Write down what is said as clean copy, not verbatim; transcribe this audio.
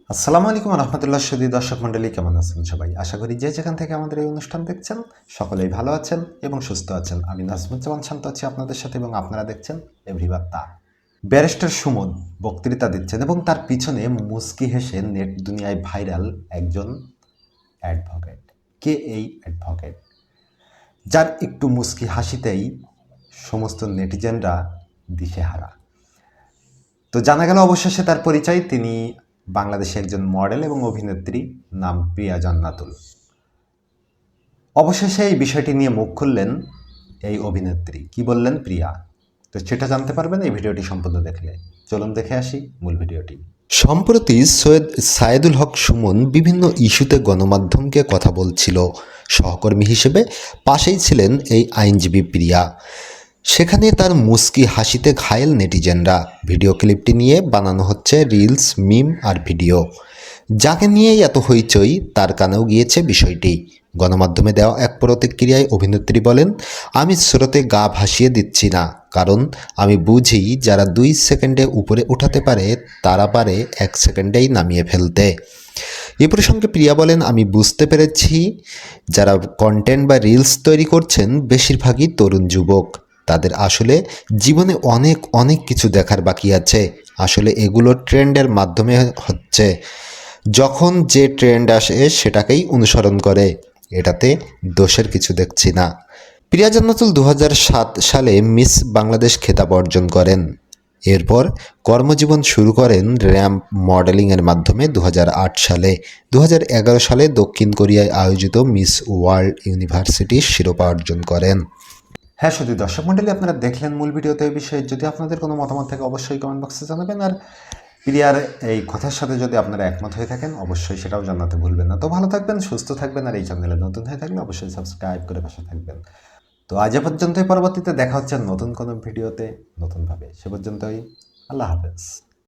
আসসালামু আলাইকুম রহমতুল্লাহ সুধী দর্শক মণ্ডলী, কেমন আছেন সবাই? আশা করি যে যেখান থেকে আমাদের এই অনুষ্ঠান দেখছেন সকলেই ভালো আছেন এবং সুস্থ আছেন। আমি নাজমুজ্জামান শান্ত আছি আপনাদের সাথে এবং আপনারা দেখছেন এভরিবার্তা। ব্যারিস্টার সুমন বক্তৃতা দিচ্ছেন এবং তার পিছনে মুচকি হেসে নেট দুনিয়ায় ভাইরাল একজন অ্যাডভোকেট। কে এই অ্যাডভোকেট যার একটু মুচকি হাসিতেই সমস্ত নেটিজেনরা দিশেহারা? তো জানা গেল অবশেষে তার পরিচয়। তিনি বাংলাদেশের একজন মডেল এবং অভিনেত্রী, নাম প্রিয়া জান্নাতুল। অবশেষে এই বিষয়টি নিয়ে মুখ খুললেন এই অভিনেত্রী। কি বললেন প্রিয়া? তো সেটা জানতে পারবেন এই ভিডিওটি সম্পূর্ণ দেখলে। চলুন দেখে আসি মূল ভিডিওটি। সম্প্রতি সৈয়দ সায়েদুল হক সুমন বিভিন্ন ইস্যুতে গণমাধ্যমকে কথা বলছিল। সহকর্মী হিসেবে পাশেই ছিলেন এই আইনজীবী প্রিয়া। সেখানে তার মুচকি হাসিতে ঘায়েল নেটিজেনরা। ভিডিও ক্লিপটি নিয়ে বানানো হচ্ছে রিলস, মিম আর ভিডিও। যাকে নিয়েই এত হইচই তার কানেও গিয়েছে বিষয়টি। গণমাধ্যমে দেওয়া এক প্রতিক্রিয়ায় অভিনেত্রী বলেন, আমি স্রোতে গা ভাসিয়ে দিচ্ছি না, কারণ আমি বুঝি যারা 2 সেকেন্ডে উপরে উঠাতে পারে তারা পারে 1 সেকেন্ডেই নামিয়ে ফেলতে। এ প্রসঙ্গে প্রিয়া বলেন, আমি বুঝতে পেরেছি যারা কন্টেন্ট বা রিলস তৈরি করছেন বেশিরভাগই তরুণ যুবক। তাদের আসলে জীবনে অনেক অনেক কিছু দেখার বাকি আছে। আসলে এগুলো ট্রেন্ডের মাধ্যমে হচ্ছে। যখন যে ট্রেন্ড আসে সেটাকেই অনুসরণ করে, এটাতে দোষের কিছু দেখছি না। প্রিয়া জান্নাতুল 2007 সালে মিস বাংলাদেশ খেতাব অর্জন করেন। এরপর কর্মজীবন শুরু করেন র্যাম্প মডেলিংয়ের মাধ্যমে 2008 সালে। 2011 সালে দক্ষিণ কোরিয়ায় আয়োজিত মিস ওয়ার্ল্ড ইউনিভার্সিটির শিরোপা অর্জন করেন। হ্যাঁ, শুধু দর্শক মণ্ডলী, আপনারা দেখলেন মূল ভিডিওতে এই বিষয়ে। যদি আপনাদের কোনো মতামত থাকে অবশ্যই কমেন্ট বক্সে জানাবেন। আর প্রিয়ার এই কথার সাথে যদি আপনারা একমত হয়ে থাকেন অবশ্যই সেটাও জানাতে ভুলবেন না। তো ভালো থাকবেন, সুস্থ থাকবেন, আর এই চ্যানেলে নতুন হয়ে থাকলে অবশ্যই সাবস্ক্রাইব করে পাশে থাকবেন। তো আজ এ পর্যন্তই। পরবর্তীতে দেখা হচ্ছে নতুন কোনো ভিডিওতে নতুনভাবে। সে পর্যন্তই আল্লাহ হাফেজ।